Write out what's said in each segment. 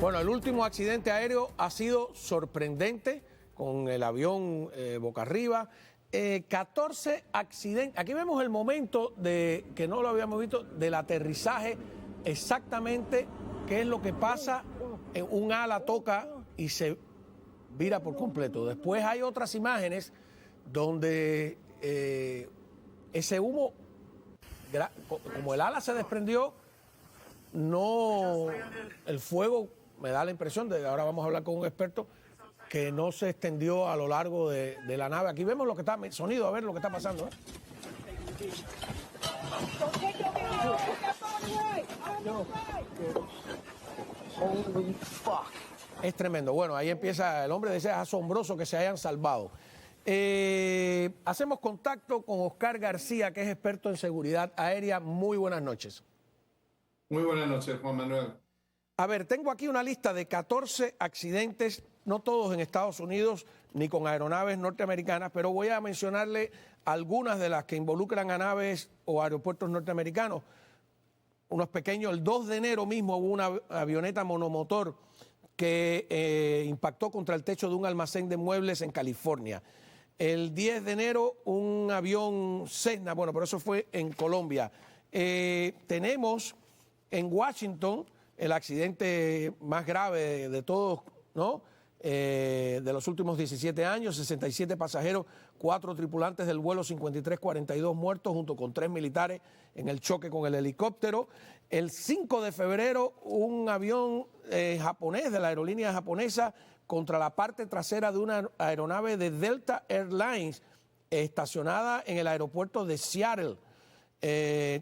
Bueno, el último accidente aéreo ha sido sorprendente con el avión boca arriba. 14 accidentes. Aquí vemos el momento de que no lo habíamos visto del aterrizaje, exactamente qué es lo que pasa. Un ala toca y se vira por completo. Después hay otras imágenes donde ese humo, como el ala se desprendió, no, el fuego, me da la impresión, de ahora vamos a hablar con un experto, que no se extendió a lo largo de la nave. Aquí vemos lo que está, sonido, a ver lo que está pasando. Es tremendo. Bueno, ahí empieza el hombre, dice, es asombroso que se hayan salvado. Hacemos contacto con Oscar García, que es experto en seguridad aérea. Muy buenas noches. Muy buenas noches, Juan Manuel. A ver, tengo aquí una lista de 14 accidentes, no todos en Estados Unidos ni con aeronaves norteamericanas, pero voy a mencionarle algunas de las que involucran a naves o aeropuertos norteamericanos. Unos pequeños, el 2 de enero mismo hubo una avioneta monomotor que impactó contra el techo de un almacén de muebles en California. El 10 de enero un avión Cessna, bueno, pero eso fue en Colombia. Tenemos en Washington el accidente más grave de todos, ¿no? De los últimos 17 años, 67 pasajeros, 4 tripulantes del vuelo 5342 muertos junto con 3 militares en el choque con el helicóptero. El 5 de febrero un avión japonés de la aerolínea japonesa contra la parte trasera de una aeronave de Delta Airlines estacionada en el aeropuerto de Seattle.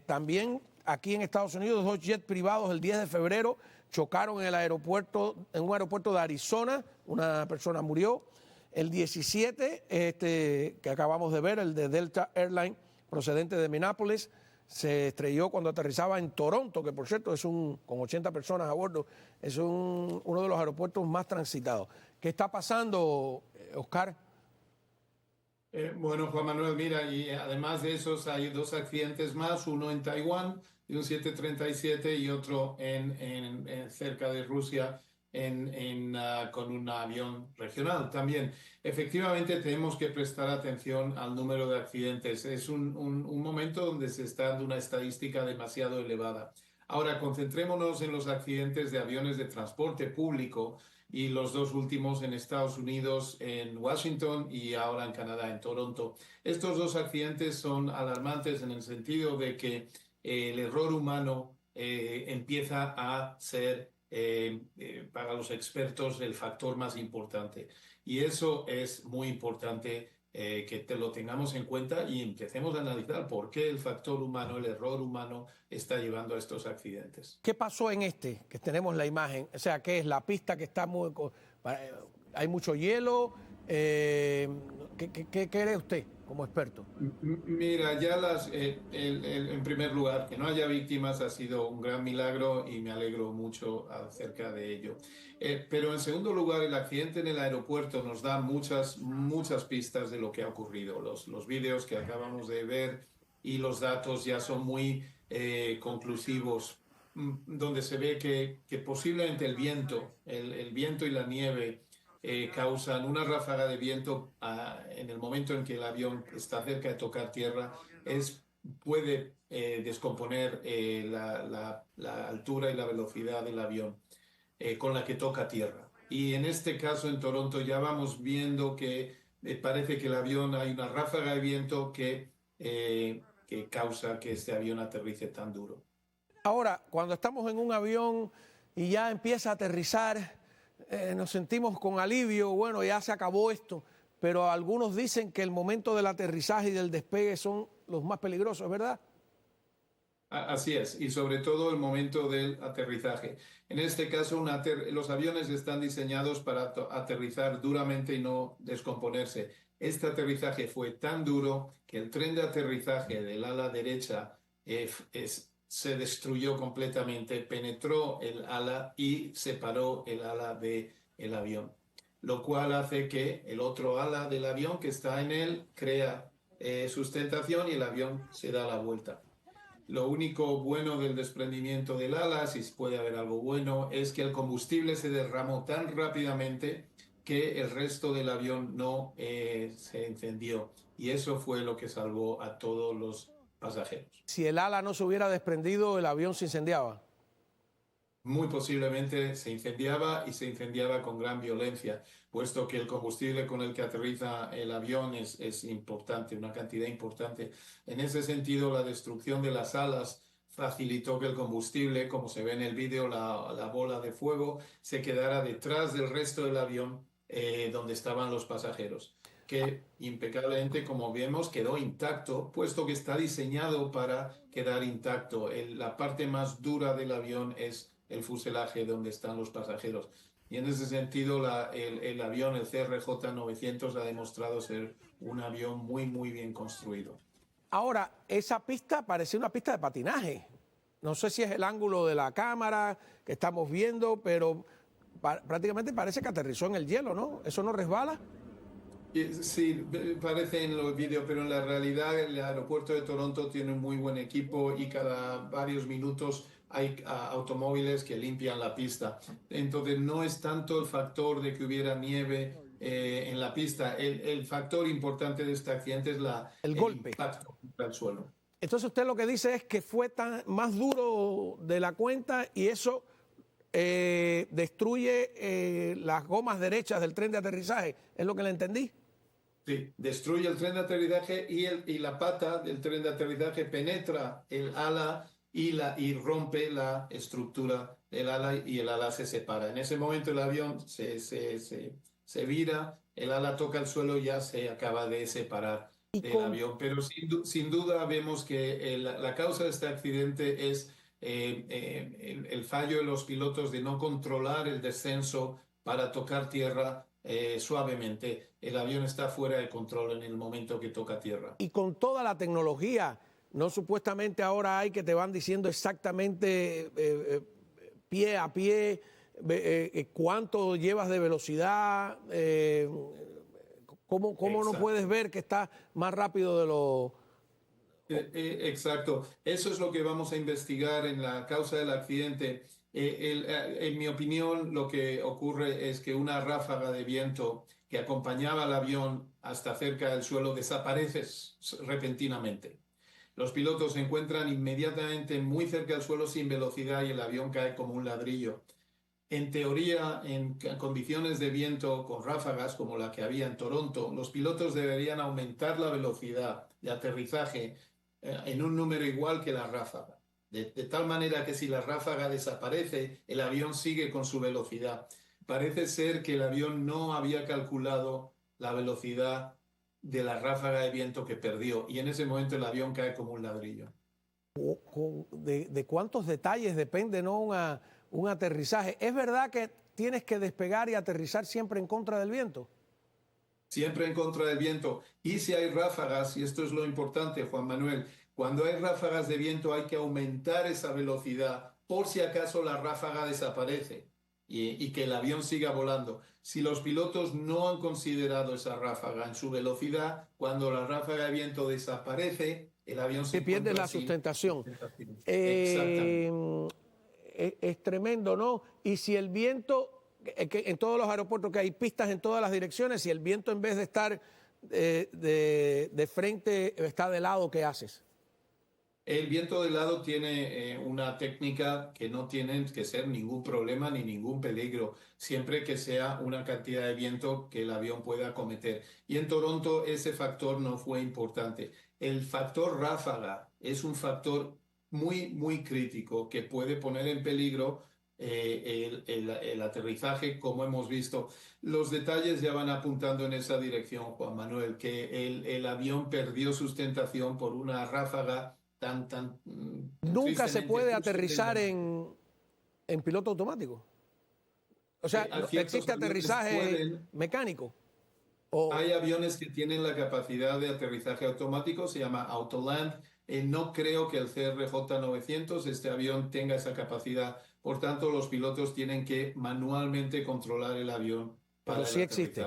También aquí en Estados Unidos, 2 jets privados el 10 de febrero chocaron en el aeropuerto, en un aeropuerto de Arizona, una persona murió. El 17, que acabamos de ver, el de Delta Airlines, procedente de Minneapolis, se estrelló cuando aterrizaba en Toronto, que por cierto es con 80 personas a bordo, es uno de los aeropuertos más transitados. ¿Qué está pasando, Oscar? Bueno, Juan Manuel, mira, y además de esos hay 2 accidentes más, uno en Taiwán de un 737 y otro cerca de Rusia con un avión regional también. Efectivamente, tenemos que prestar atención al número de accidentes. Es un momento donde se está dando una estadística demasiado elevada. Ahora, concentrémonos en los accidentes de aviones de transporte público y los 2 últimos en Estados Unidos, en Washington y ahora en Canadá, en Toronto. Estos 2 accidentes son alarmantes en el sentido de que el error humano empieza a ser para los expertos el factor más importante. Y eso es muy importante que lo tengamos en cuenta y empecemos a analizar por qué el factor humano, el error humano, está llevando a estos accidentes. ¿Qué pasó en que tenemos la imagen? O sea, ¿qué es la pista que está muy... hay mucho hielo? ¿Qué cree usted como experto? Mira, ya en primer lugar, que no haya víctimas ha sido un gran milagro y me alegro mucho acerca de ello. Pero en segundo lugar, el accidente en el aeropuerto nos da muchas pistas de lo que ha ocurrido. Los vídeos que acabamos de ver y los datos ya son muy conclusivos, donde se ve que posiblemente el viento y la nieve causan una ráfaga de viento en el momento en que el avión está cerca de tocar tierra, puede descomponer la altura y la velocidad del avión con la que toca tierra. Y en este caso en Toronto ya vamos viendo que parece que el avión, hay una ráfaga de viento que causa que este avión aterrice tan duro. Ahora, cuando estamos en un avión y ya empieza a aterrizar, nos sentimos con alivio, bueno, ya se acabó esto, pero algunos dicen que el momento del aterrizaje y del despegue son los más peligrosos, ¿verdad? Así es, y sobre todo el momento del aterrizaje. En este caso, los aviones están diseñados para aterrizar duramente y no descomponerse. Este aterrizaje fue tan duro que el tren de aterrizaje del ala derecha se destruyó completamente, penetró el ala y separó el ala del avión, lo cual hace que el otro ala del avión que está en él crea sustentación y el avión se da la vuelta. Lo único bueno del desprendimiento del ala, si puede haber algo bueno, es que el combustible se derramó tan rápidamente que el resto del avión no se encendió. Y eso fue lo que salvó a todos los pasajeros. Si el ala no se hubiera desprendido, el avión se incendiaba. Muy posiblemente se incendiaba y se incendiaba con gran violencia, puesto que el combustible con el que aterriza el avión es importante, una cantidad importante. En ese sentido, la destrucción de las alas facilitó que el combustible, como se ve en el vídeo, la bola de fuego, se quedara detrás del resto del avión donde estaban los pasajeros, que impecablemente, como vemos, quedó intacto, puesto que está diseñado para quedar intacto. La parte más dura del avión es el fuselaje donde están los pasajeros. Y en ese sentido, el avión, el CRJ-900, ha demostrado ser un avión muy, muy bien construido. Ahora, esa pista parecía una pista de patinaje. No sé si es el ángulo de la cámara que estamos viendo, pero prácticamente parece que aterrizó en el hielo, ¿no? ¿Eso no resbala? Sí, parece en los vídeos, pero en la realidad el aeropuerto de Toronto tiene un muy buen equipo y cada varios minutos hay automóviles que limpian la pista. Entonces no es tanto el factor de que hubiera nieve en la pista. El factor importante de este accidente es El el golpe. impacto contra el suelo. Entonces usted lo que dice es que fue más duro de la cuenta y eso destruye las gomas derechas del tren de aterrizaje. ¿Es lo que le entendí? Sí, destruye el tren de aterrizaje y la pata del tren de aterrizaje penetra el ala y rompe la estructura del ala y el ala se separa. En ese momento el avión se vira, el ala toca el suelo y ya se acaba de separar del avión. Pero sin duda vemos que la causa de este accidente es el fallo de los pilotos de no controlar el descenso para tocar tierra suavemente. El avión está fuera de control en el momento que toca tierra. Y con toda la tecnología, no supuestamente ahora hay que te van diciendo exactamente pie a pie cuánto llevas de velocidad, cómo no puedes ver que está más rápido de lo... Exacto. Eso es lo que vamos a investigar en la causa del accidente. En mi opinión, lo que ocurre es que una ráfaga de viento que acompañaba al avión hasta cerca del suelo desaparece repentinamente. Los pilotos se encuentran inmediatamente muy cerca del suelo sin velocidad y el avión cae como un ladrillo. En teoría, en condiciones de viento con ráfagas como la que había en Toronto, los pilotos deberían aumentar la velocidad de aterrizaje en un número igual que la ráfaga. De tal manera que si la ráfaga desaparece, el avión sigue con su velocidad. Parece ser que el avión no había calculado la velocidad de la ráfaga de viento que perdió y en ese momento el avión cae como un ladrillo. ¿De cuántos detalles depende, ¿no? un aterrizaje? ¿Es verdad que tienes que despegar y aterrizar siempre en contra del viento? Siempre en contra del viento. Y si hay ráfagas, y esto es lo importante, Juan Manuel, cuando hay ráfagas de viento hay que aumentar esa velocidad por si acaso la ráfaga desaparece y que el avión siga volando. Si los pilotos no han considerado esa ráfaga en su velocidad, cuando la ráfaga de viento desaparece, el avión se pierde la sin sustentación. Exactamente. Es tremendo, ¿no? Y si el viento, que en todos los aeropuertos que hay pistas en todas las direcciones, si el viento en vez de estar de frente está de lado, ¿qué haces? El viento de lado tiene una técnica que no tiene que ser ningún problema ni ningún peligro, siempre que sea una cantidad de viento que el avión pueda acometer. Y en Toronto ese factor no fue importante. El factor ráfaga es un factor muy, muy crítico que puede poner en peligro el aterrizaje, como hemos visto. Los detalles ya van apuntando en esa dirección, Juan Manuel, que el avión perdió sustentación por una ráfaga tan nunca se puede aterrizar en piloto automático. O sea, ¿existe aterrizaje mecánico? Hay aviones que tienen la capacidad de aterrizaje automático, se llama Autoland. No creo que el CRJ-900, este avión, tenga esa capacidad. Por tanto, los pilotos tienen que manualmente controlar el avión. Pero sí existe.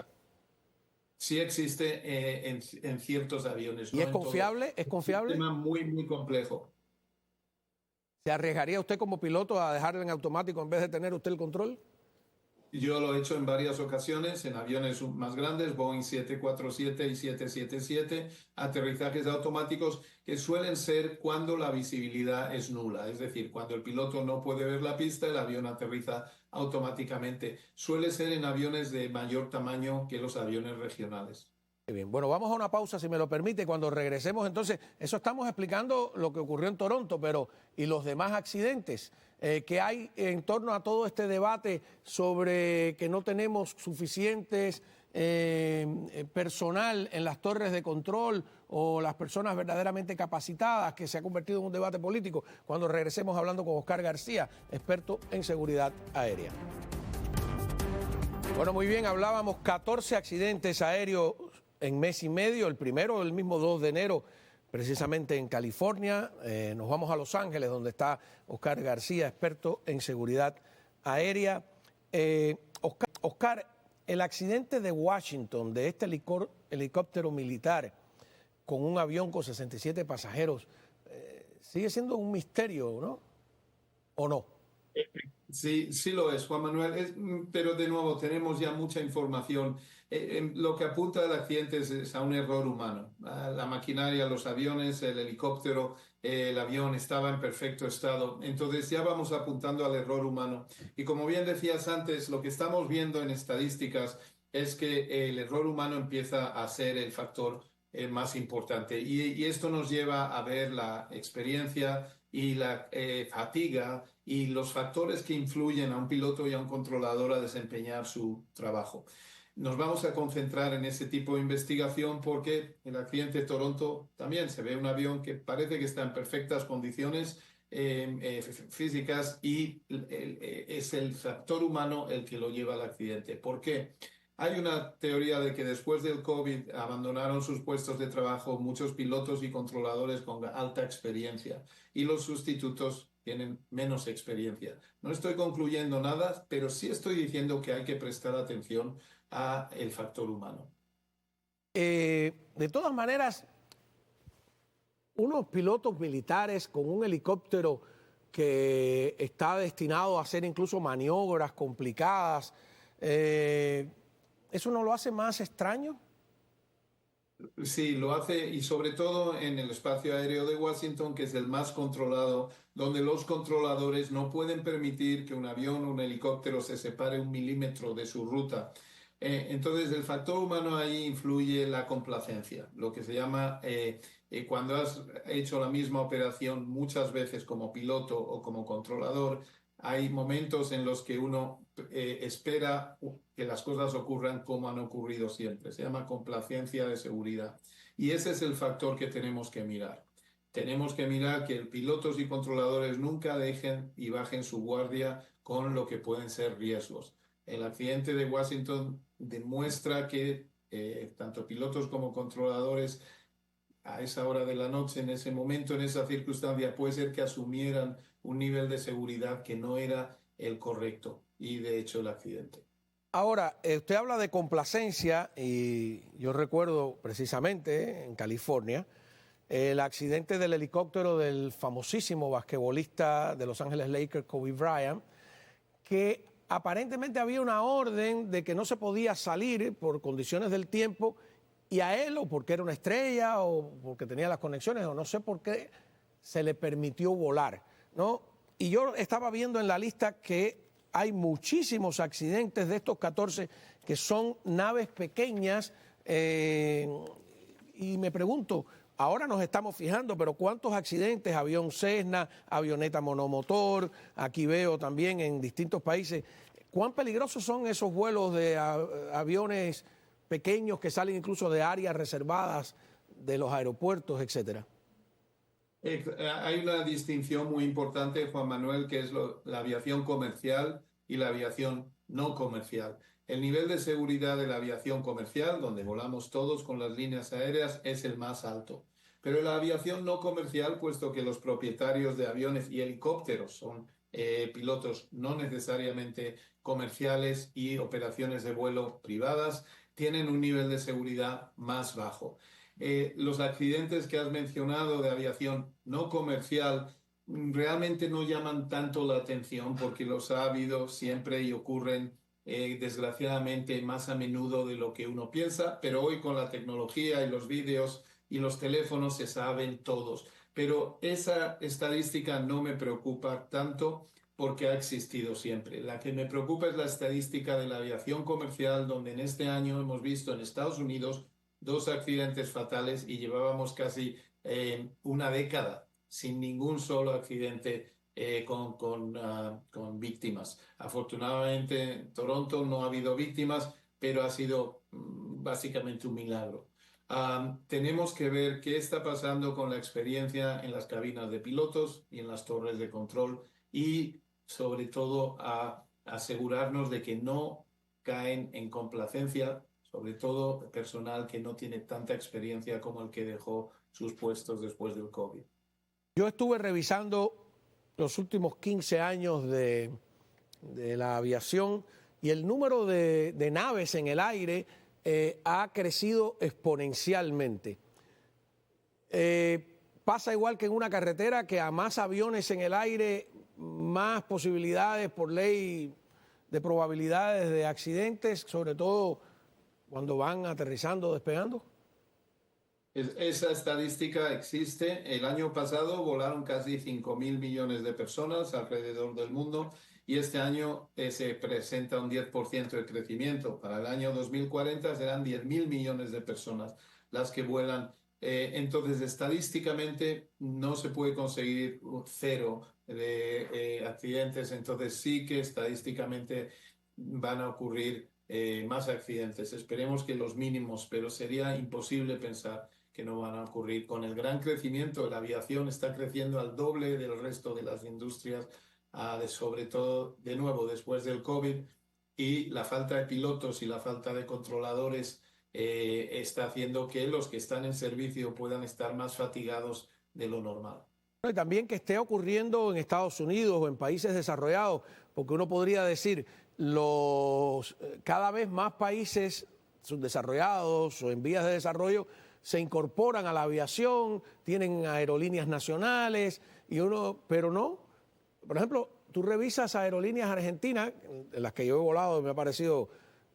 Sí existe en ciertos aviones. ¿Y es confiable? ¿Es confiable? Es un sistema muy, muy complejo. ¿Se arriesgaría usted como piloto a dejarlo en automático en vez de tener usted el control? Yo lo he hecho en varias ocasiones en aviones más grandes, Boeing 747 y 777, aterrizajes automáticos que suelen ser cuando la visibilidad es nula, es decir, cuando el piloto no puede ver la pista, el avión aterriza automáticamente. Suele ser en aviones de mayor tamaño que los aviones regionales. Muy bien, bueno, vamos a una pausa, si me lo permite. Cuando regresemos, entonces, eso estamos explicando lo que ocurrió en Toronto, pero ¿y los demás accidentes que hay en torno a todo este debate sobre que no tenemos suficientes personal en las torres de control o las personas verdaderamente capacitadas, que se ha convertido en un debate político? Cuando regresemos hablando con Oscar García, experto en seguridad aérea. Bueno, muy bien, hablábamos 14 accidentes aéreos en mes y medio, el primero el mismo 2 de enero, precisamente en California. Nos vamos a Los Ángeles, donde está Oscar García, experto en seguridad aérea. Oscar, el accidente de Washington, de este helicóptero militar con un avión con 67 pasajeros, sigue siendo un misterio, ¿no? ¿O no? Sí, sí lo es, Juan Manuel, pero de nuevo tenemos ya mucha información. Lo que apunta al accidente es a un error humano. La maquinaria, los aviones, el helicóptero, el avión estaba en perfecto estado. Entonces ya vamos apuntando al error humano. Y como bien decías antes, lo que estamos viendo en estadísticas es que el error humano empieza a ser el factor más importante. Y esto nos lleva a ver la experiencia y la fatiga y los factores que influyen a un piloto y a un controlador a desempeñar su trabajo. Nos vamos a concentrar en ese tipo de investigación porque en el accidente de Toronto también se ve un avión que parece que está en perfectas condiciones físicas y es el factor humano el que lo lleva al accidente. ¿Por qué? Hay una teoría de que después del COVID abandonaron sus puestos de trabajo muchos pilotos y controladores con alta experiencia y los sustitutos tienen menos experiencia. No estoy concluyendo nada, pero sí estoy diciendo que hay que prestar atención al factor humano. De todas maneras, unos pilotos militares con un helicóptero que está destinado a hacer incluso maniobras complicadas, ¿eso no lo hace más extraño? Sí, lo hace y sobre todo en el espacio aéreo de Washington, que es el más controlado, donde los controladores no pueden permitir que un avión o un helicóptero se separe un milímetro de su ruta. Entonces, el factor humano ahí influye la complacencia, lo que se llama cuando has hecho la misma operación muchas veces como piloto o como controlador, hay momentos en los que uno espera que las cosas ocurran como han ocurrido siempre. Se llama complacencia de seguridad. Y ese es el factor que tenemos que mirar. Tenemos que mirar que pilotos y controladores nunca dejen y bajen su guardia con lo que pueden ser riesgos. El accidente de Washington demuestra que tanto pilotos como controladores a esa hora de la noche, en ese momento, en esa circunstancia, puede ser que asumieran un nivel de seguridad que no era el correcto y de hecho el accidente. Ahora, usted habla de complacencia y yo recuerdo precisamente en California el accidente del helicóptero del famosísimo basquetbolista de Los Ángeles Lakers, Kobe Bryant, que aparentemente había una orden de que no se podía salir por condiciones del tiempo y a él, o porque era una estrella, o porque tenía las conexiones, o no sé por qué, se le permitió volar, ¿no? Y yo estaba viendo en la lista que hay muchísimos accidentes de estos 14 que son naves pequeñas, y me pregunto, ahora nos estamos fijando, pero ¿cuántos accidentes? Avión Cessna, avioneta monomotor, aquí veo también en distintos países. ¿Cuán peligrosos son esos vuelos de aviones pequeños que salen incluso de áreas reservadas de los aeropuertos, etcétera? Hay una distinción muy importante, Juan Manuel, que es la aviación comercial y la aviación no comercial. El nivel de seguridad de la aviación comercial, donde volamos todos con las líneas aéreas, es el más alto. Pero la aviación no comercial, puesto que los propietarios de aviones y helicópteros son pilotos no necesariamente comerciales y operaciones de vuelo privadas, tienen un nivel de seguridad más bajo. Los accidentes que has mencionado de aviación no comercial realmente no llaman tanto la atención porque los ha habido siempre y ocurren desgraciadamente más a menudo de lo que uno piensa, pero hoy con la tecnología y los vídeos y los teléfonos se saben todos. Pero esa estadística no me preocupa tanto porque ha existido siempre. La que me preocupa es la estadística de la aviación comercial, donde en este año hemos visto en Estados Unidos 2 accidentes fatales y llevábamos casi una década sin ningún solo accidente con víctimas. Afortunadamente en Toronto no ha habido víctimas, pero ha sido básicamente un milagro. Tenemos que ver qué está pasando con la experiencia en las cabinas de pilotos y en las torres de control y sobre todo a asegurarnos de que no caen en complacencia, sobre todo personal que no tiene tanta experiencia como el que dejó sus puestos después del COVID. Yo estuve revisando los últimos 15 años de la aviación y el número de naves en el aire ha crecido exponencialmente. Pasa igual que en una carretera, que a más aviones en el aire, más posibilidades por ley de probabilidades de accidentes, sobre todo cuando van aterrizando o despegando. Esa estadística existe. El año pasado volaron casi 5.000 millones de personas alrededor del mundo y este año se presenta un 10% de crecimiento. Para el año 2040 serán 10.000 millones de personas las que vuelan. Entonces, estadísticamente no se puede conseguir cero de accidentes. Entonces, sí que estadísticamente van a ocurrir más accidentes. Esperemos que los mínimos, pero sería imposible pensar que no van a ocurrir. Con el gran crecimiento de la aviación, está creciendo al doble del resto de las industrias, sobre todo, de nuevo, después del COVID, y la falta de pilotos y la falta de controladores está haciendo que los que están en servicio puedan estar más fatigados de lo normal. Y también que esté ocurriendo en Estados Unidos o en países desarrollados, porque uno podría decir, cada vez más países subdesarrollados o en vías de desarrollo se incorporan a la aviación, tienen aerolíneas nacionales, pero no. Por ejemplo, tú revisas aerolíneas argentinas, en las que yo he volado, me ha parecido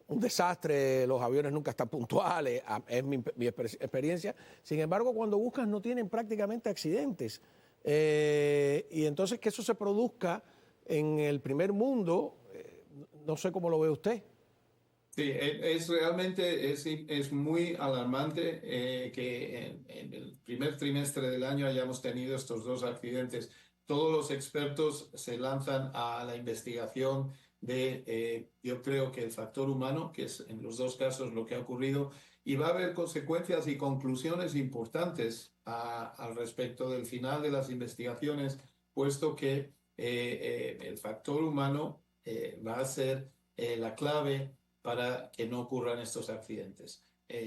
un desastre, los aviones nunca están puntuales, es mi experiencia. Sin embargo, cuando buscas no tienen prácticamente accidentes. Y entonces que eso se produzca en el primer mundo, no sé cómo lo ve usted. Sí, realmente es muy alarmante que en el primer trimestre del año hayamos tenido estos 2 accidentes. Todos los expertos se lanzan a la investigación yo creo que el factor humano, que es en los 2 casos lo que ha ocurrido, y va a haber consecuencias y conclusiones importantes al respecto del final de las investigaciones, puesto que el factor humano va a ser la clave para que no ocurran estos accidentes,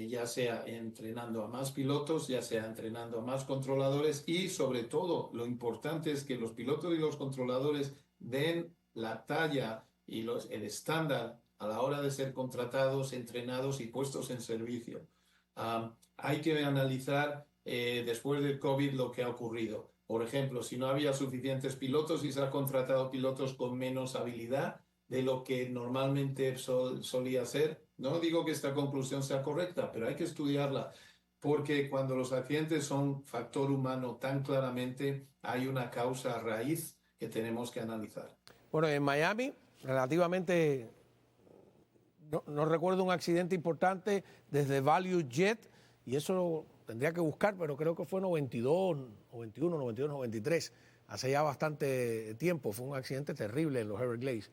ya sea entrenando a más pilotos, ya sea entrenando a más controladores y sobre todo lo importante es que los pilotos y los controladores den la talla y el estándar a la hora de ser contratados, entrenados y puestos en servicio. Hay que analizar después del COVID lo que ha ocurrido. Por ejemplo, si no había suficientes pilotos y se ha contratado pilotos con menos habilidad de lo que normalmente solía ser. No digo que esta conclusión sea correcta, pero hay que estudiarla, porque cuando los accidentes son factor humano tan claramente, hay una causa raíz que tenemos que analizar. Bueno, en Miami, relativamente, no recuerdo un accidente importante desde Value Jet, y eso tendría que buscar, pero creo que fue 92, 91, 92, 93, hace ya bastante tiempo. Fue un accidente terrible en los Everglades.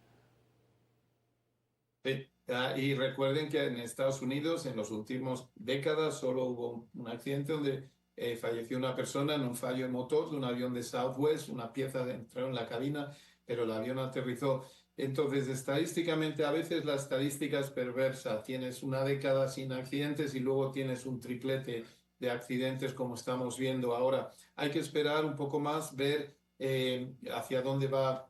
Sí. Y recuerden que en Estados Unidos en las últimas décadas solo hubo un accidente donde falleció una persona en un fallo de motor de un avión de Southwest, una pieza entró en la cabina, pero el avión aterrizó. Entonces, estadísticamente, a veces la estadística es perversa. Tienes una década sin accidentes y luego tienes un triplete de accidentes como estamos viendo ahora. Hay que esperar un poco más, ver hacia dónde va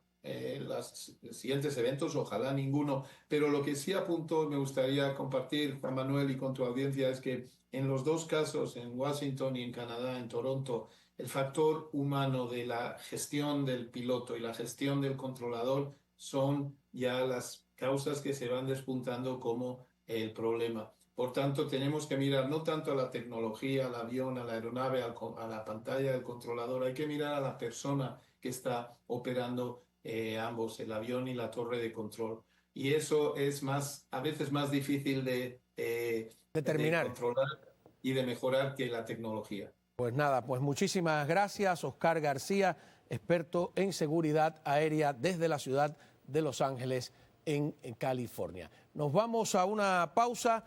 los siguientes eventos, ojalá ninguno, pero lo que sí apunto, me gustaría compartir, Juan Manuel, y con tu audiencia, es que en los 2 casos, en Washington y en Canadá, en Toronto, el factor humano de la gestión del piloto y la gestión del controlador son ya las causas que se van despuntando como el problema. Por tanto, tenemos que mirar no tanto a la tecnología, al avión, a la aeronave, a la pantalla del controlador, hay que mirar a la persona que está operando ambos, el avión y la torre de control. Y eso es a veces más difícil de determinar. controlar y de mejorar que la tecnología. Pues nada, pues muchísimas gracias, Oscar García, experto en seguridad aérea desde la ciudad de Los Ángeles, en California. Nos vamos a una pausa.